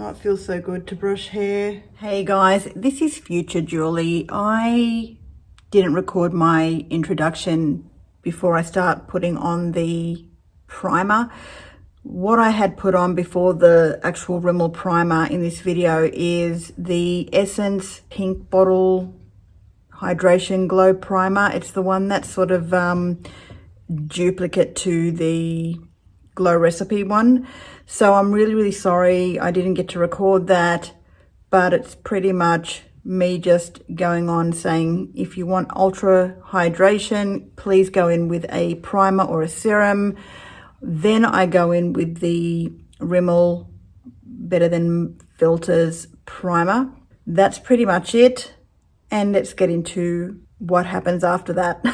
Oh, it feels so good to brush hair. Hey guys, this is Future Julie. I didn't record my introduction before I start putting on the primer. What I had put on before the actual Rimmel primer in this video is the Essence Pink Bottle Hydration Glow Primer. It's the one that's sort of duplicate to the Glow Recipe one. So I'm really sorry I didn't get to record that, but it's pretty much me just going on saying if you want ultra hydration, please go in with a primer or a serum. Then I go in with the Rimmel Better Than Filters primer. That's pretty much it. And let's get into what happens after that.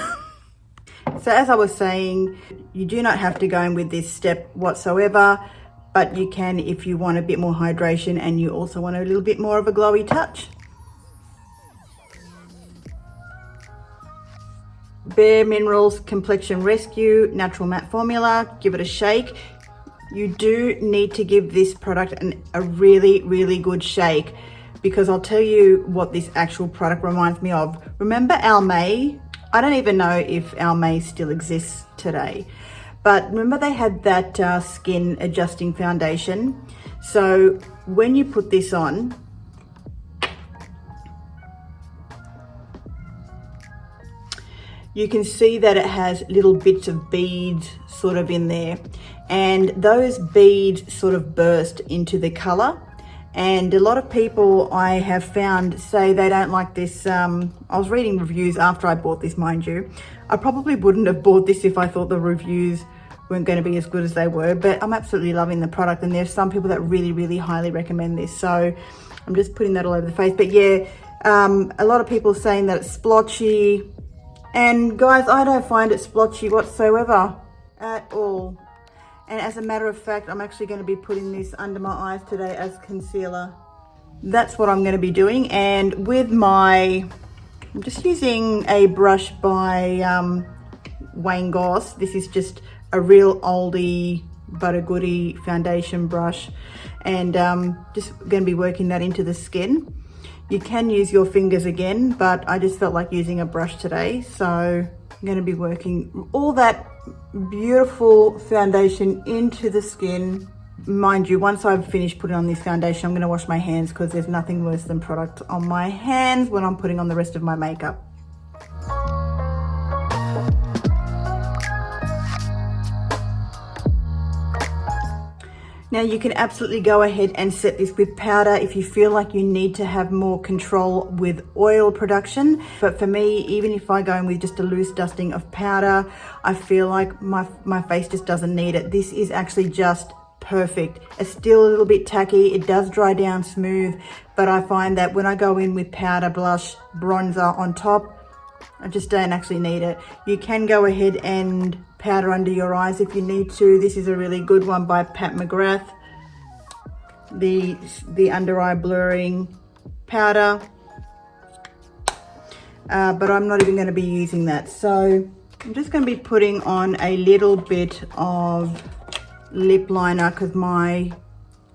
So as I was saying, you do not have to go in with this step whatsoever, but you can if you want a bit more hydration and you also want a little bit more of a glowy touch. Bareminerals Complexion Rescue Natural Matte Formula. Give it a shake. You do need to give this product a really good shake, because I'll tell you what this actual product reminds me of. Remember Almay? I don't even know if Almay still exists today, but remember they had that skin adjusting foundation. So when you put this on, you can see that it has little bits of beads sort of in there, and those beads sort of burst into the color. And a lot of people I have found say they don't like this. I was reading reviews after I bought this, mind you. I probably wouldn't have bought this if I thought the reviews weren't going to be as good as they were, but I'm absolutely loving the product, and there's some people that really highly recommend this. So I'm just putting that all over the face. But yeah, a lot of people saying that it's splotchy, and guys, I don't find it splotchy whatsoever at all. And as a matter of fact, I'm actually going to be putting this under my eyes today as concealer. That's what I'm going to be doing. And with I'm just using a brush by Wayne Goss. This is just a real oldie but a goodie foundation brush. And just going to be working that into the skin. You can use your fingers again, but I just felt like using a brush today. So I'm going to be working all that beautiful foundation into the skin. Mind you, once I've finished putting on this foundation, I'm going to wash my hands, because there's nothing worse than product on my hands when I'm putting on the rest of my makeup. Now you can absolutely go ahead and set this with powder if you feel like you need to have more control with oil production. But for me, even if I go in with just a loose dusting of powder, I feel like my face just doesn't need it. This is actually just perfect. It's still a little bit tacky. It does dry down smooth, but I find that when I go in with powder, blush, bronzer on top, I just don't actually need it. You can go ahead and powder under your eyes if you need to. This is a really good one by Pat McGrath. The under eye blurring powder. But I'm not even going to be using that. So I'm just going to be putting on a little bit of lip liner, because my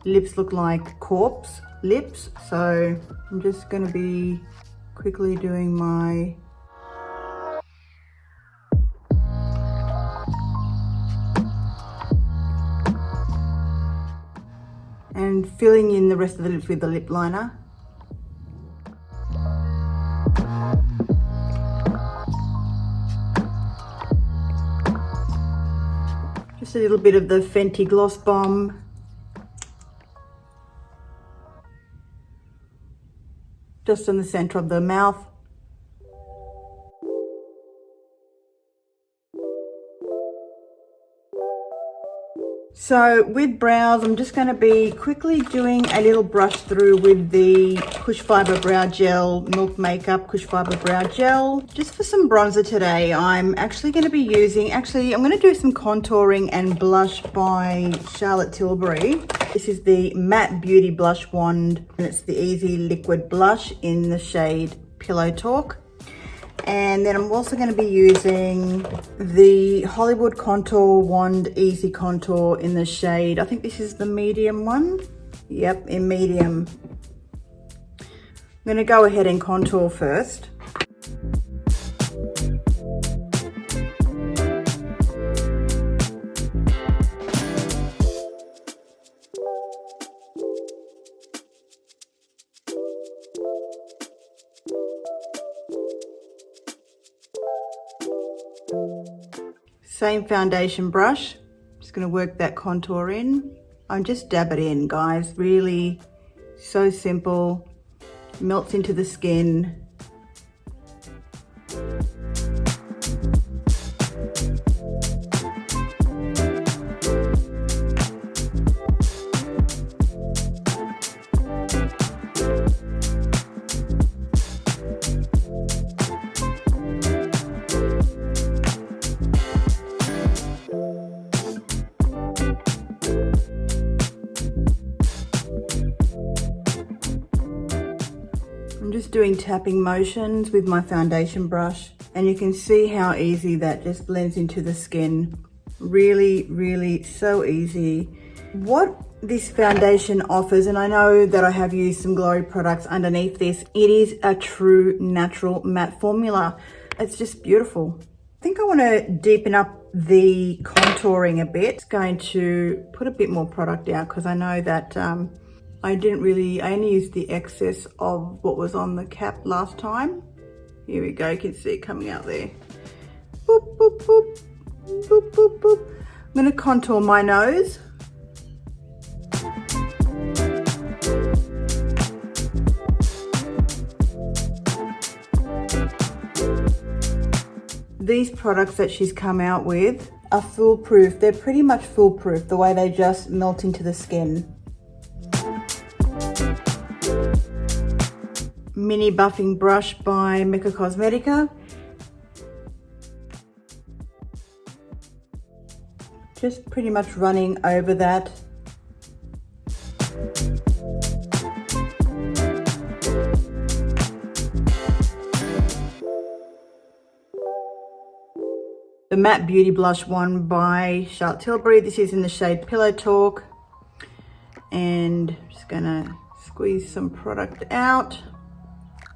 lips look like corpse lips. So I'm just going to be quickly doing my and filling in the rest of the lips with the lip liner. Just a little bit of the Fenty Gloss Bomb. Just in the center of the mouth. So with brows, I'm just going to be quickly doing a little brush through with the Kush Fiber Brow Gel, Milk Makeup Kush Fiber Brow Gel. Just for some bronzer today, I'm actually going to be using, I'm going to do some contouring and blush by Charlotte Tilbury. This is the Matte Beauty Blush Wand, and it's the Easy Liquid Blush in the shade Pillow Talk. And then I'm also going to be using the Hollywood Contour Wand Easy Contour in the shade, I think this is the medium one. Yep, in medium. I'm going to go ahead and contour first. Same foundation brush, just going to work that contour in. I'm just dab it in, guys. Really so simple, melts into the skin. I'm just doing tapping motions with my foundation brush, and you can see how easy that just blends into the skin. Really, really so easy. What this foundation offers, and I know that I have used some glowy products underneath this, it is a true natural matte formula. It's just beautiful. I think I want to deepen up the contouring a bit. It's going to put a bit more product out because I know that I only used the excess of what was on the cap last time. Here we go, you can see it coming out there. Boop, boop, boop, boop, boop, boop. I'm gonna contour my nose. These products that she's come out with are foolproof. They're pretty much foolproof, the way they just melt into the skin. Mini buffing brush by Mecca Cosmetica. Just pretty much running over that. The Matte Beauty Blush one by Tilbury. This is in the shade Pillow Talk. And I'm just gonna squeeze some product out.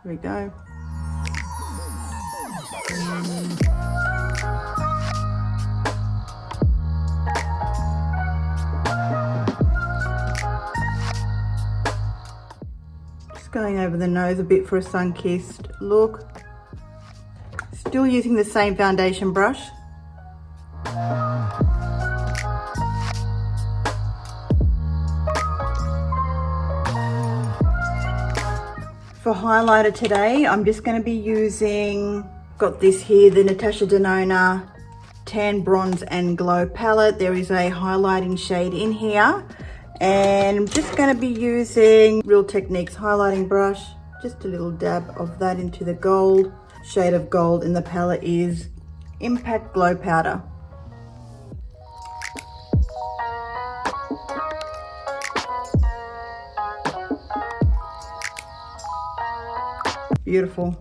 There we go. Just going over the nose a bit for a sun-kissed look. Still using the same foundation brush. For highlighter today, I'm just going to be using, got this here, the Natasha Denona Tan, Bronze and Glow palette. There is a highlighting shade in here, and I'm just going to be using Real Techniques highlighting brush. Just a little dab of that into the gold. Shade of gold in the palette is Impact Glow Powder. Beautiful.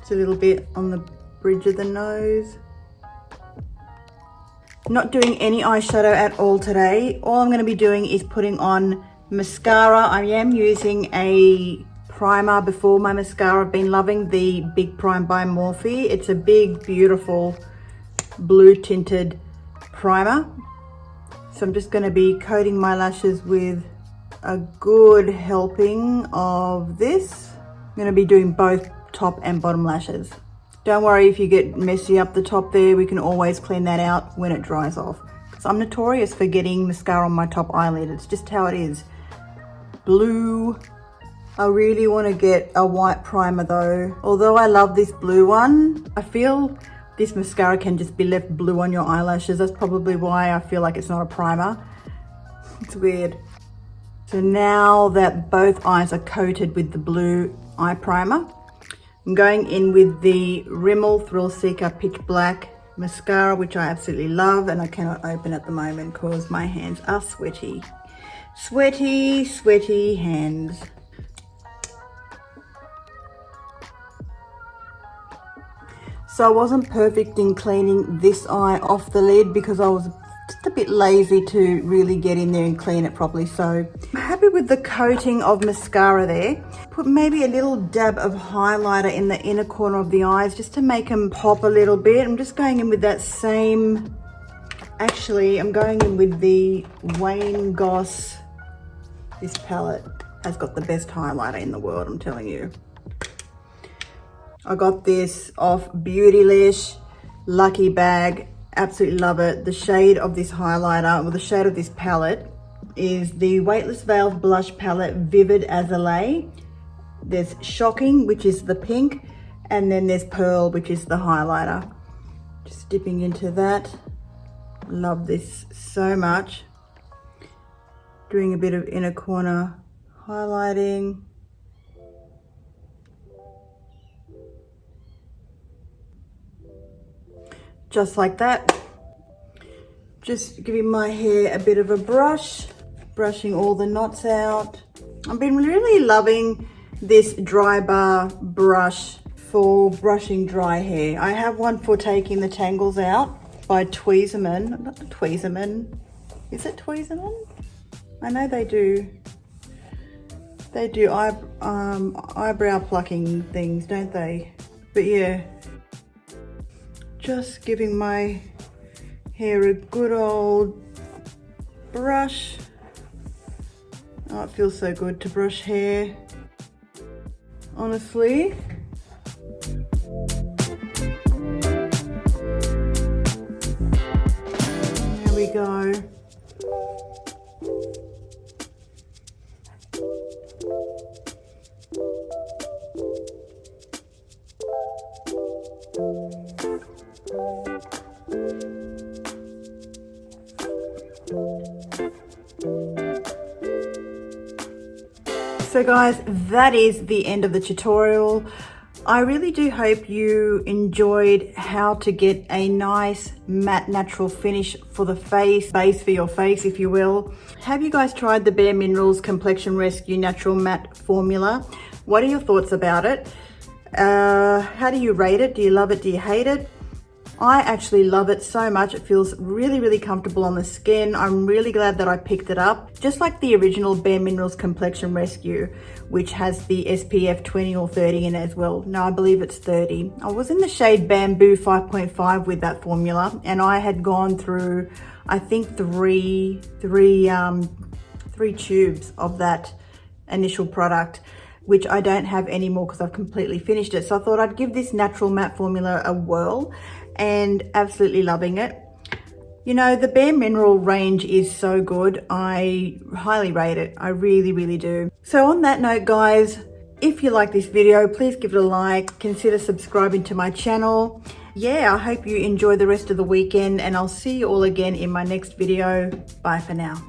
It's a little bit on the bridge of the nose. Not doing any eyeshadow at all today. All I'm going to be doing is putting on mascara. I am using a primer before my mascara. I've been loving the Big Prime by Morphe. It's a big, beautiful blue tinted primer. So I'm just going to be coating my lashes with a good helping of this. I'm going to be doing both top and bottom lashes. Don't worry if you get messy up the top there, we can always clean that out when it dries off. Because I'm notorious for getting mascara on my top eyelid. It's just how it is. Blue. I really want to get a white primer though. Although I love this blue one, I feel this mascara can just be left blue on your eyelashes. That's probably why I feel like it's not a primer. It's weird. So now that both eyes are coated with the blue eye primer, I'm going in with the Rimmel Thrill Seeker Pitch Black mascara, which I absolutely love, and I cannot open at the moment because my hands are sweaty. Sweaty, sweaty hands. So I wasn't perfect in cleaning this eye off the lid because I was a bit lazy to really get in there and clean it properly. So I'm happy with the coating of mascara there. Put maybe a little dab of highlighter in the inner corner of the eyes just to make them pop a little bit. I'm just going in with that same, actually I'm going in with the Wayne Goss. This palette has got the best highlighter in the world, I'm telling you. I got this off Beautylish, Lucky Bag, absolutely love it. The shade of this highlighter, or the shade of this palette, is the Weightless Veil Blush Palette Vivid Azalea. There's Shocking, which is the pink, and then there's Pearl, which is the highlighter. Just dipping into that. Love this so much. Doing a bit of inner corner highlighting. Just like that. Just giving my hair a bit of a brush, brushing all the knots out. I've been really loving this dry bar brush for brushing dry hair. I have one for taking the tangles out by Tweezerman. Not Tweezerman. Is it Tweezerman? I know they do. They do eyebrow plucking things, don't they? But yeah. Just giving my hair a good old brush. Oh, it feels so good to brush hair, honestly. There we go. So guys, that is the end of the tutorial. I really do hope you enjoyed how to get a nice matte natural finish for the face, base for your face if you will. Have you guys tried the Bareminerals Complexion Rescue Natural Matte Formula? What are your thoughts about it? How do you rate it? Do you love it? Do you hate it? I actually love it so much. It feels really, really comfortable on the skin. I'm really glad that I picked it up. Just like the original Bareminerals Complexion Rescue, which has the SPF 20 or 30 in it as well. No, I believe it's 30. I was in the shade Bamboo 5.5 with that formula, and I had gone through, I think three tubes of that initial product, which I don't have anymore because I've completely finished it. So I thought I'd give this natural matte formula a whirl, and absolutely loving it. You know, the Baremineral range is so good. I highly rate it. I really, really do. So on that note, guys, if you like this video, please give it a like. Consider subscribing to my channel. Yeah, I hope you enjoy the rest of the weekend, and I'll see you all again in my next video. Bye for now.